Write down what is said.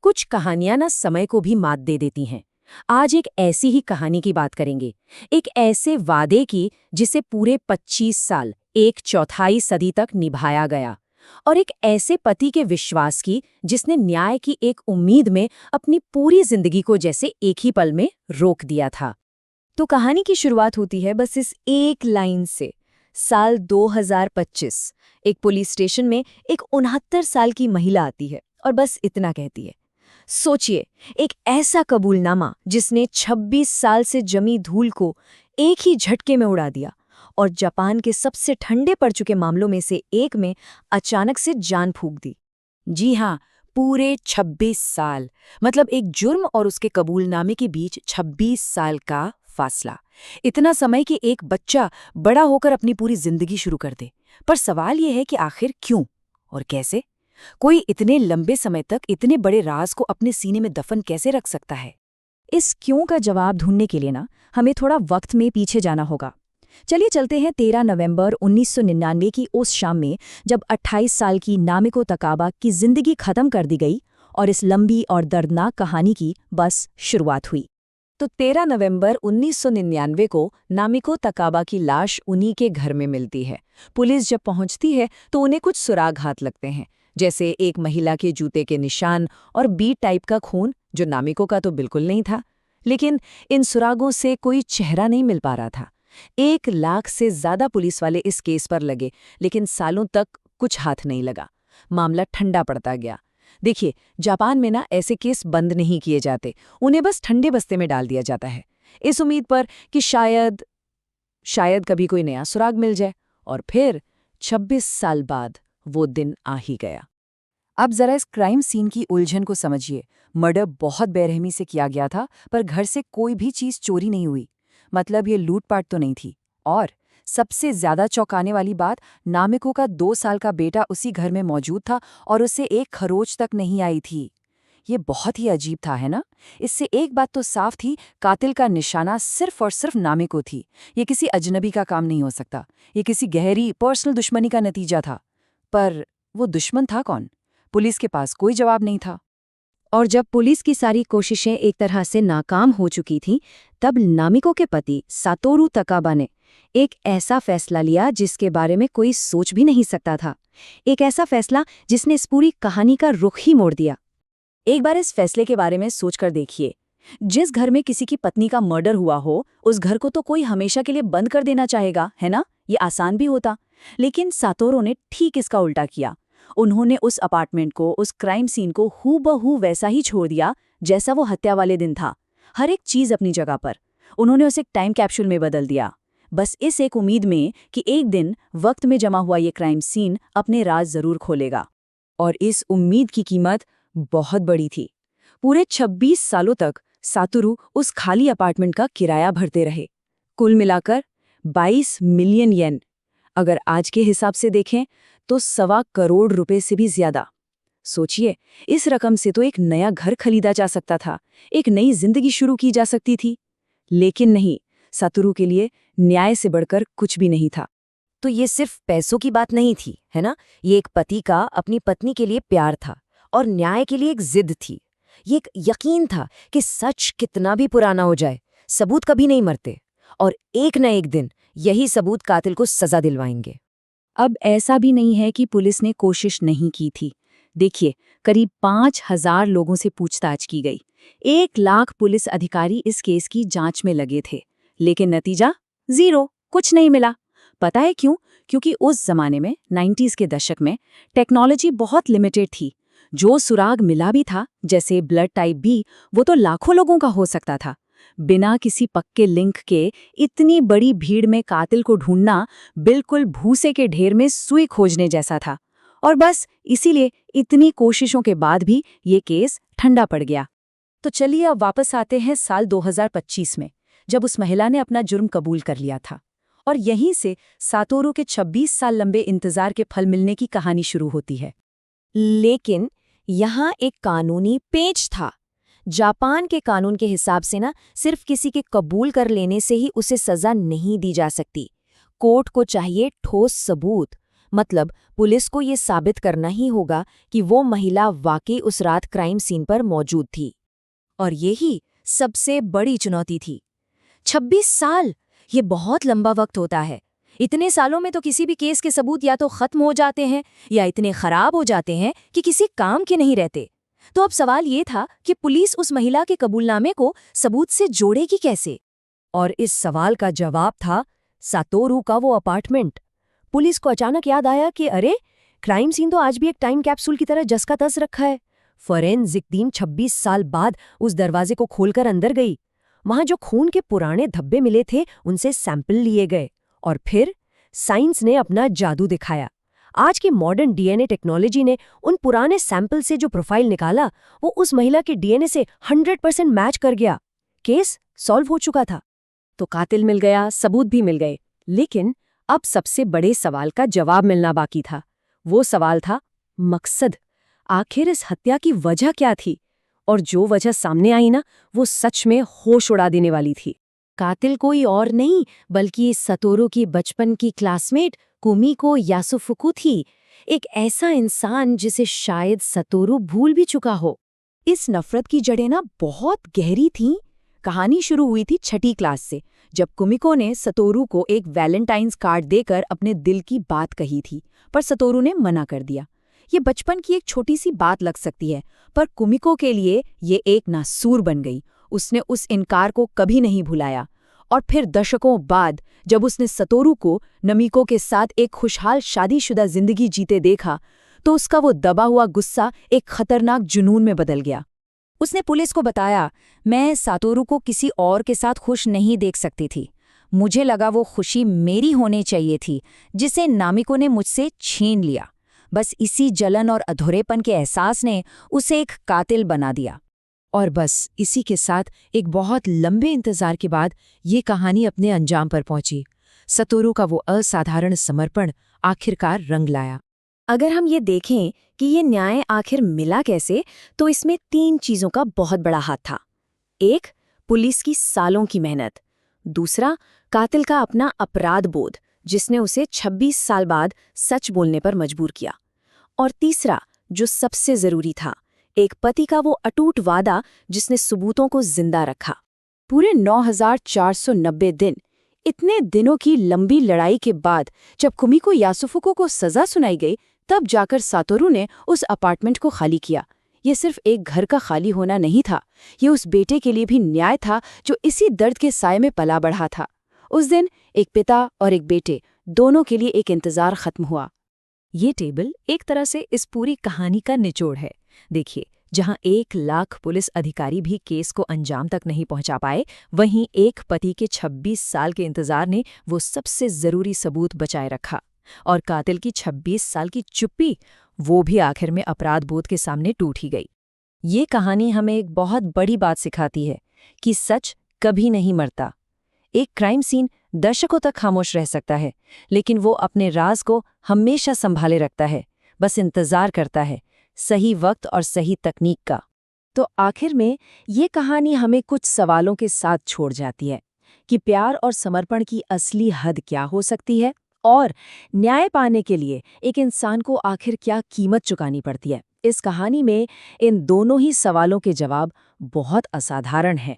कुछ कहानियां ना समय को भी मात दे देती हैं। आज एक ऐसी ही कहानी की बात करेंगे। एक ऐसे वादे की जिसे पूरे 25 साल, एक चौथाई सदी तक निभाया गया। और एक ऐसे पति के विश्वास की जिसने न्याय की एक उम्मीद में अपनी पूरी जिंदगी को जैसे एक ही पल में रोक दिया था। तो कहानी की शुरुआत होती है बस इस एक लाइन से। साल 2025 एक पुलिस स्टेशन में एक 69 साल की महिला आती है और बस इतना कहती है। सोचिए, एक ऐसा कबूलनामा जिसने 26 साल से जमी धूल को एक ही झटके में उड़ा दिया और जापान के सबसे ठंडे पड़ चुके मामलों में से एक में अचानक से जान फूंक दी। जी हाँ, पूरे 26 साल। मतलब एक जुर्म और उसके कबूलनामे के बीच 26 साल का फासला। इतना समय कि एक बच्चा बड़ा होकर अपनी पूरी जिंदगी शुरू कर दे। पर सवाल यह है कि आखिर क्यों और कैसे? कोई इतने लंबे समय तक इतने बड़े राज को अपने सीने में दफन कैसे रख सकता है? इस क्यों का जवाब ढूंढने के लिए ना हमें थोड़ा वक्त में पीछे जाना होगा। चलिए चलते हैं 13 नवंबर 1999 की उस शाम में, जब 28 साल की नामिको तकाबा की जिंदगी खत्म कर दी गई और इस लंबी और दर्दनाक कहानी की बस शुरुआत हुई। तो 13 नवंबर 1999 को नामिको तकाबा की लाश उन्हीं के घर में मिलती है। पुलिस जब पहुंचती है तो उन्हें कुछ सुराग हाथ लगते हैं, जैसे एक महिला के जूते के निशान और बी टाइप का खून, जो नामिको का तो बिल्कुल नहीं था। लेकिन इन सुरागों से कोई चेहरा नहीं मिल पा रहा था। 1 लाख से ज्यादा पुलिस वाले इस केस पर लगे, लेकिन सालों तक कुछ हाथ नहीं लगा। मामला ठंडा पड़ता गया। देखिए, जापान में ना ऐसे केस बंद नहीं किए जाते, उन्हें बस ठंडे बस्ते में डाल दिया जाता है, इस उम्मीद पर कि शायद कभी कोई नया सुराग मिल जाए। और फिर 26 साल बाद वो दिन आ ही गया। अब जरा इस क्राइम सीन की उलझन को समझिए। मर्डर बहुत बेरहमी से किया गया था, पर घर से कोई भी चीज चोरी नहीं हुई। मतलब ये लूटपाट तो नहीं थी। और सबसे ज्यादा चौंकाने वाली बात, नामिको का 2 साल का बेटा उसी घर में मौजूद था और उसे एक खरोच तक नहीं आई थी। ये बहुत ही अजीब था, है ना? इससे एक बात तो साफ थी, कातिल का निशाना सिर्फ और सिर्फ नामिको थी। ये किसी अजनबी का काम नहीं हो सकता। ये किसी गहरी पर्सनल दुश्मनी का नतीजा था। पर वो दुश्मन था कौन? पुलिस के पास कोई जवाब नहीं था। और जब पुलिस की सारी कोशिशें एक तरह से नाकाम हो चुकी थीं, तब नामिको के पति सातोरू तकाबा ने एक ऐसा फैसला लिया जिसके बारे में कोई सोच भी नहीं सकता था। एक ऐसा फैसला जिसने इस पूरी कहानी का रुख ही मोड़ दिया। एक बार इस फैसले के बारे में सोचकर देखिए। जिस घर में किसी की पत्नी का मर्डर हुआ हो, उस घर को तो कोई हमेशा के लिए बंद कर देना चाहेगा, है ना? ये आसान भी होता। लेकिन सातोरू ने ठीक इसका उल्टा किया। उन्होंने उस अपार्टमेंट को, उस क्राइम सीन को हूबहू वैसा ही छोड़ दिया जैसा वो हत्या वाले दिन था। हर एक चीज अपनी जगह पर। उन्होंने उसे एक टाइम कैप्सूल में बदल दिया, बस इस एक उम्मीद में कि एक दिन वक्त में जमा हुआ ये क्राइम सीन अपने राज जरूर खोलेगा। और इस उम्मीद की कीमत बहुत बड़ी थी। पूरे 26 सालों तक सातोरू उस खाली अपार्टमेंट का किराया भरते रहे। कुल मिलाकर 22 मिलियन येन। अगर आज के हिसाब से देखें तो 1.25 करोड़ रुपए से भी ज्यादा। सोचिए, इस रकम से तो एक नया घर खरीदा जा सकता था, एक नई जिंदगी शुरू की जा सकती थी। लेकिन नहीं, सातोरू के लिए न्याय से बढ़कर कुछ भी नहीं था। तो ये सिर्फ पैसों की बात नहीं थी, है ना? ये एक पति का अपनी पत्नी के लिए प्यार था और न्याय के लिए एक जिद थी। ये एक यकीन था कि सच कितना भी पुराना हो जाए, सबूत कभी नहीं मरते और एक न एक दिन यही सबूत कातिल को सजा दिलवाएंगे। अब ऐसा भी नहीं है कि पुलिस ने कोशिश नहीं की थी। देखिए, करीब 5,000 लोगों से पूछताछ की गई। 1 लाख पुलिस अधिकारी इस केस की जांच में लगे थे, लेकिन नतीजा 0, कुछ नहीं मिला। पता है क्यों? क्योंकि उस जमाने में, 90s के दशक में, टेक्नोलॉजी बहुत लिमिटेड थी। जो सुराग मिला भी था, जैसे ब्लड टाइप बी, वो तो लाखों लोगों का हो सकता था। बिना किसी पक्के लिंक के इतनी बड़ी भीड़ में कातिल को ढूंढना बिल्कुल भूसे के ढेर में सुई खोजने जैसा था। और बस इसीलिए इतनी कोशिशों के बाद भी ये केस ठंडा पड़ गया। तो चलिए अब वापस आते हैं साल 2025 में, जब उस महिला ने अपना जुर्म कबूल कर लिया था। और यहीं से सातोरू के 26 साल लंबे इंतजार के फल मिलने की कहानी शुरू होती है। लेकिन यहाँ एक कानूनी पेच था। जापान के कानून के हिसाब से ना, सिर्फ किसी के कबूल कर लेने से ही उसे सजा नहीं दी जा सकती। कोर्ट को चाहिए ठोस सबूत। मतलब पुलिस को ये साबित करना ही होगा कि वो महिला वाकई उस रात क्राइम सीन पर मौजूद थी। और यही सबसे बड़ी चुनौती थी। 26 साल, ये बहुत लंबा वक्त होता है। इतने सालों में तो किसी भी केस के सबूत या तो खत्म हो जाते हैं या इतने खराब हो जाते हैं कि किसी काम के नहीं रहते। तो अब सवाल ये था कि पुलिस उस महिला के कबूलनामे को सबूत से जोड़ेगी कैसे? और इस सवाल का जवाब था सातोरू का वो अपार्टमेंट। पुलिस को अचानक याद आया कि अरे, क्राइम सीन तो आज भी एक टाइम कैप्सूल की तरह जस का तस रखा है। फोरेंसिक टीम 26 साल बाद उस दरवाजे को खोलकर अंदर गई। वहां जो खून के पुराने धब्बे मिले थे उनसे सैंपल लिए गए और फिर साइंस ने अपना जादू दिखाया। आज की मॉडर्न डीएनए टेक्नोलॉजी ने उन पुराने सैंपल से जो प्रोफाइल निकाला वो उस महिला के डीएनए से 100% मैच कर गया। केस सॉल्व हो चुका था। तो कातिल मिल गया, सबूत भी मिल गए, लेकिन अब सबसे बड़े सवाल का जवाब मिलना बाकी था। वो सवाल था मकसद। आखिर इस हत्या की वजह क्या थी? और जो वजह सामने आई ना, वो सच में होश उड़ा देने वाली थी। कातिल कोई और नहीं बल्कि सतोरू की बचपन की क्लासमेट कुमिको यासुफुकु थी। एक ऐसा इंसान जिसे शायद सतोरू भूल भी चुका हो। इस नफरत की जड़ें ना बहुत गहरी थीं। कहानी शुरू हुई थी 6ठी क्लास से, जब कुमिको ने सतोरू को एक वैलेंटाइन्स कार्ड देकर अपने दिल की बात कही थी, पर सतोरू ने मना कर दिया। ये बचपन की एक छोटी सी बात लग सकती है, पर कुमिको के लिए ये एक नासूर बन गई। उसने उस इनकार को कभी नहीं भुलाया। और फिर दशकों बाद जब उसने सतोरू को नमिको के साथ एक खुशहाल शादीशुदा जिंदगी जीते देखा, तो उसका वो दबा हुआ गुस्सा एक खतरनाक जुनून में बदल गया। उसने पुलिस को बताया, मैं सतोरू को किसी और के साथ खुश नहीं देख सकती थी। मुझे लगा वो खुशी मेरी होनी चाहिए थी, जिसे नामिको ने मुझसे छीन लिया। बस इसी जलन और अधूरेपन के एहसास ने उसे एक कातिल बना दिया। और बस इसी के साथ एक बहुत लंबे इंतजार के बाद ये कहानी अपने अंजाम पर पहुंची। सतोरू का वो असाधारण समर्पण आखिरकार रंग लाया। अगर हम ये देखें कि ये न्याय आखिर मिला कैसे, तो इसमें 3 चीज़ों का बहुत बड़ा हाथ था। 1, पुलिस की सालों की मेहनत। दूसरा, कातिल का अपना अपराध बोध, जिसने उसे 26 साल बाद सच बोलने पर मजबूर किया। और तीसरा, जो सबसे ज़रूरी था, एक पति का वो अटूट वादा जिसने सबूतों को जिंदा रखा। पूरे 9490 दिन, इतने दिनों की लंबी लड़ाई के बाद जब कुमिको यासुफुको को सजा सुनाई गई, तब जाकर सतोरू ने उस अपार्टमेंट को खाली किया। ये सिर्फ एक घर का खाली होना नहीं था, ये उस बेटे के लिए भी न्याय था जो इसी दर्द के साए में पला बढ़ा था। उस दिन एक पिता और एक बेटे दोनों के लिए एक इंतजार खत्म हुआ। ये टेबल एक तरह से इस पूरी कहानी का निचोड़ है। देखिए, जहां 1 लाख पुलिस अधिकारी भी केस को अंजाम तक नहीं पहुंचा पाए, वहीं एक पति के 26 साल के इंतजार ने वो सबसे जरूरी सबूत बचाए रखा। और कातिल की 26 साल की चुप्पी, वो भी आखिर में अपराध बोध के सामने टूट ही गई। ये कहानी हमें एक बहुत बड़ी बात सिखाती है कि सच कभी नहीं मरता। एक क्राइम सीन दशकों तक खामोश रह सकता है, लेकिन वो अपने राज को हमेशा संभाले रखता है, बस इंतजार करता है सही वक्त और सही तकनीक का। तो आखिर में ये कहानी हमें कुछ सवालों के साथ छोड़ जाती है कि प्यार और समर्पण की असली हद क्या हो सकती है, और न्याय पाने के लिए एक इंसान को आखिर क्या कीमत चुकानी पड़ती है। इस कहानी में इन दोनों ही सवालों के जवाब बहुत असाधारण हैं।